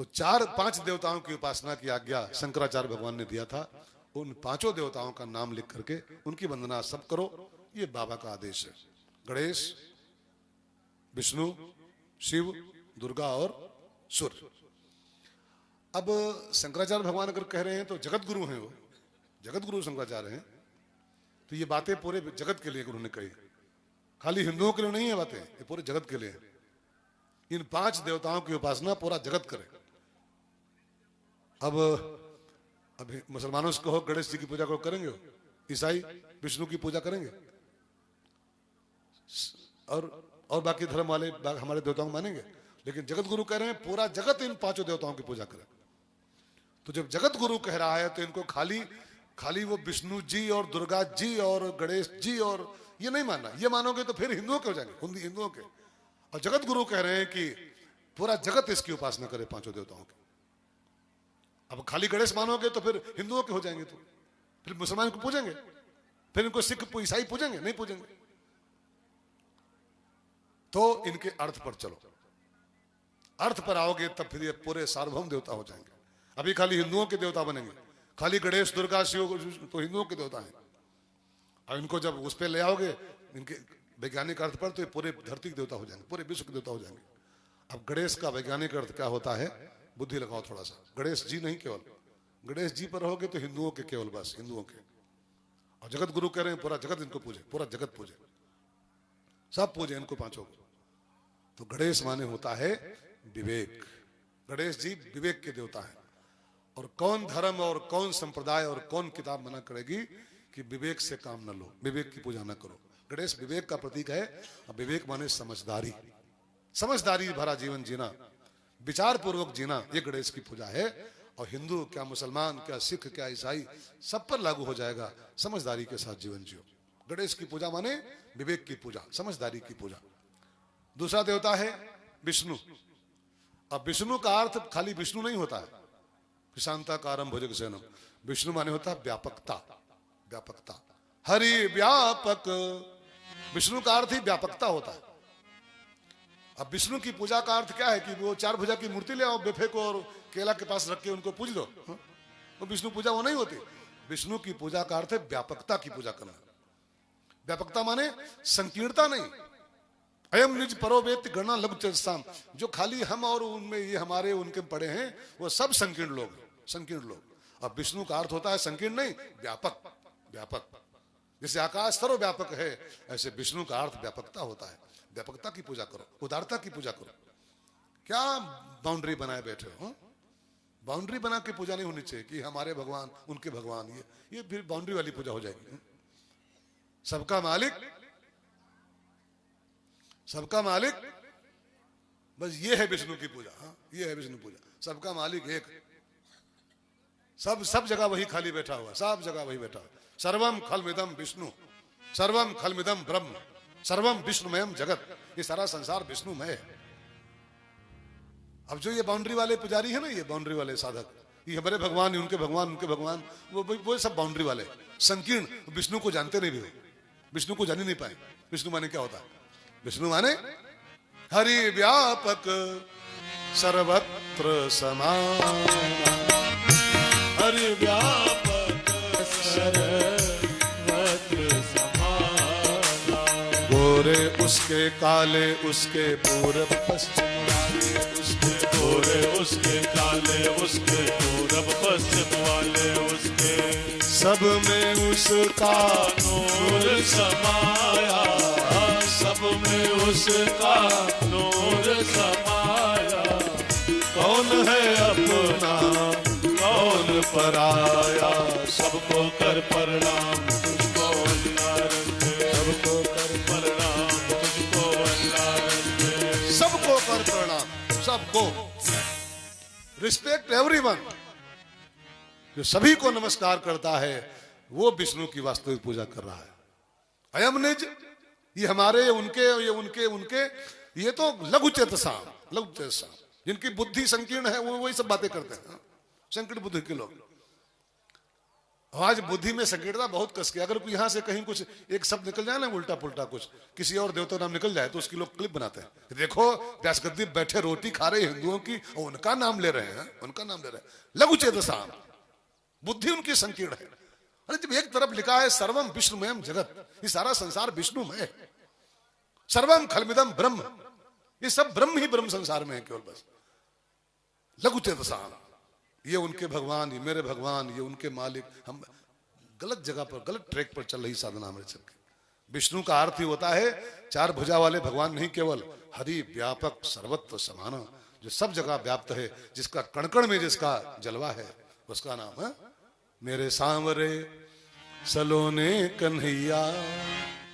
तो 4-5 देवताओं की उपासना की आज्ञा शंकराचार्य भगवान ने दिया था। उन 5 देवताओं का नाम लिख करके उनकी वंदना सब करो, ये बाबा का आदेश है। गणेश, विष्णु, शिव, दुर्गा और सूर्य। अब शंकराचार्य भगवान अगर कह रहे हैं तो जगत गुरु हैं, वो जगत गुरु शंकराचार्य हैं, तो ये बातें पूरे जगत के लिए उन्होंने कही, खाली हिंदुओं के लिए नहीं है बातें, ये पूरे जगत के लिए है। इन 5 देवताओं की उपासना पूरा जगत करे। अब मुसलमानों से कहो गणेश जी की पूजा करेंगे, ईसाई विष्णु की पूजा करेंगे, और बाकी धर्म वाले हमारे देवताओं को मानेंगे। लेकिन जगत गुरु कह रहे हैं पूरा जगत इन 5 देवताओं की पूजा करे। तो जब जगत गुरु कह रहा है तो इनको खाली वो विष्णु जी और दुर्गा जी और गणेश जी और ये नहीं मानना। ये मानोगे तो फिर हिंदुओं के हो जाएंगे, हिंदुओं के। और जगत गुरु कह रहे हैं कि पूरा जगत इसकी उपासना करे 5 देवताओं की। अब खाली गणेश मानोगे तो फिर हिंदुओं के हो जाएंगे, तो फिर मुसलमान को पूजेंगे, फिर इनको सिख ईसाई पूजेंगे, नहीं पूजेंगे। तो इनके अर्थ पर चलो, अर्थ पर आओगे तब फिर ये पूरे सार्वभौम देवता हो जाएंगे। अभी खाली हिंदुओं के देवता बनेंगे, खाली गणेश दुर्गा शिव तो हिंदुओं के देवता हैं। और इनको जब उस पर ले आओगे इनके वैज्ञानिक अर्थ पर, तो ये पूरे धरती के देवता हो जाएंगे, पूरे विश्व के देवता हो जाएंगे। अब गणेश का वैज्ञानिक अर्थ क्या होता है, बुद्धि लगाओ थोड़ा सा। गणेश जी नहीं, केवल गणेश जी पर रहोगे तो हिंदुओं के, केवल बस हिंदुओं के। और जगत गुरु कह रहे हैं पूरा जगत इनको पूजे, पूरा जगत पूजे, सब पूजे इनको 5 को। तो गणेश माने होता है विवेक। गणेश जी विवेक के देवता है। और कौन धर्म और कौन संप्रदाय और कौन किताब मना करेगी कि विवेक से काम न लो, विवेक की पूजा न करो। गणेश विवेक का प्रतीक है। विवेक माने समझदारी, समझदारी भरा जीवन जीना, विचार पूर्वक जीना, ये गणेश की पूजा है। और हिंदू क्या, मुसलमान क्या, सिख क्या, ईसाई, सब पर लागू हो जाएगा। समझदारी के साथ जीवन जियो। गणेश की पूजा माने विवेक की पूजा, समझदारी की पूजा। दूसरा देवता है विष्णु। अब विष्णु का अर्थ खाली विष्णु नहीं होता है, शांताकारम भुजगशयनम। विष्णु माने होता है व्यापकता, व्यापकता, हरि व्यापक। विष्णु का अर्थ ही व्यापकता होता है। अब विष्णु की पूजा का अर्थ क्या है कि वो 4 भुजा की मूर्ति ले आओ, बेफे को और केला के पास रख के उनको पूज लो, वो विष्णु पूजा वो नहीं होती। विष्णु की पूजा का अर्थ है व्यापकता की पूजा करना। व्यापकता माने संकीर्णता नहीं। अयम निज परोवेत गणना लघु चेतसाम। जो खाली हम और उनमें ये हमारे उनके पड़े हैं वो सब संकीर्ण लोग, संकीर्ण लोग। अब विष्णु का अर्थ होता है संकीर्ण नहीं, व्यापक, व्यापक। जैसे आकाश सर्वव्यापक है, ऐसे विष्णु का अर्थ व्यापकता होता है। व्यापकता की पूजा करो, उदारता की पूजा करो। क्या बाउंड्री बनाए बैठे हो? बाउंड्री बना के पूजा नहीं होनी चाहिए कि हमारे भगवान उनके भगवान, ये फिर बाउंड्री वाली पूजा हो जाएगी। सबका मालिक, सबका मालिक, बस ये है विष्णु की पूजा। हाँ, ये है विष्णु पूजा। सबका मालिक एक, सब जगह वही खाली बैठा हुआ, सब जगह वही बैठा हुआ। सर्वम खलमिदम विष्णु, सर्वम खलमिदम ब्रह्म, सर्वम विष्णुमयम जगत। ये सारा संसार विष्णुमय है। अब जो ये बाउंड्री वाले पुजारी है ना, ये बाउंड्री वाले साधक, ये हमारे भगवान, उनके भगवान, उनके भगवान, वो सब बाउंड्री वाले संकीर्ण। विष्णु को जानते नहीं भी हो, विष्णु को जान ही नहीं पाए। विष्णु माने क्या होता है? विष्णु माने हरि व्यापक सर्वत्र समान, हरि व्यापक सर्वत्र समान। गोरे उसके काले उसके पूरब पश्चिम वाले उसके, गोरे उसके काले उसके पूरब पश्चिम वाले उसके, सब में उसका नूर समाया, सब में उसका नूर समाया। कौन है अपना कौन पराया, सबको कर प्रणाम तुझको अल्लाह रखे, सबको कर प्रणाम तुझको अल्लाह रखे, सबको कर प्रणाम, सबको रिस्पेक्ट एवरीवन। जो सभी को नमस्कार करता है वो विष्णु की वास्तविक पूजा कर रहा है। अयम निज, ये हमारे, उनके, ये उनके, उनके, ये तो लघु चेतसाम, लघु चेतसाम। जिनकी बुद्धि संकीर्ण है वो वही सब बातें करते हैं, संकीर्ण बुद्धि के लोग। आज बुद्धि में संकीर्णता बहुत कस के, अगर कोई यहाँ से कहीं कुछ एक शब्द निकल जाए ना उल्टा पुल्टा कुछ किसी और देवता का नाम निकल जाए तो उसकी लोग क्लिप बनाते हैं, देखो व्यासगद्दी बैठे रोटी खा रहे हिंदुओं की और उनका नाम ले रहे हैं, उनका नाम ले रहे हैं। लघु चेतसा, बुद्धि उनकी संकीर्ण है। अरे जब एक तरफ लिखा है सर्वम विष्णुमयम जगत, ये सारा संसार विष्णुमय है, सर्वम खलमिदम ब्रह्म, ये सब ब्रह्म ही ब्रह्म संसार में है केवल, बस लघु चेतसा, ये उनके भगवान, ये मेरे भगवान, ये उनके मालिक। हम गलत जगह पर, गलत ट्रैक पर चल रही साधना हमारे चल के। विष्णु का अर्थ ही होता है चार भुजा वाले भगवान नहीं, केवल हरि व्यापक सर्वत्र समान, जो सब जगह व्याप्त है, जिसका कण-कण में जिसका जलवा है, उसका नाम है मेरे सांवरे सलोने कन्हैया।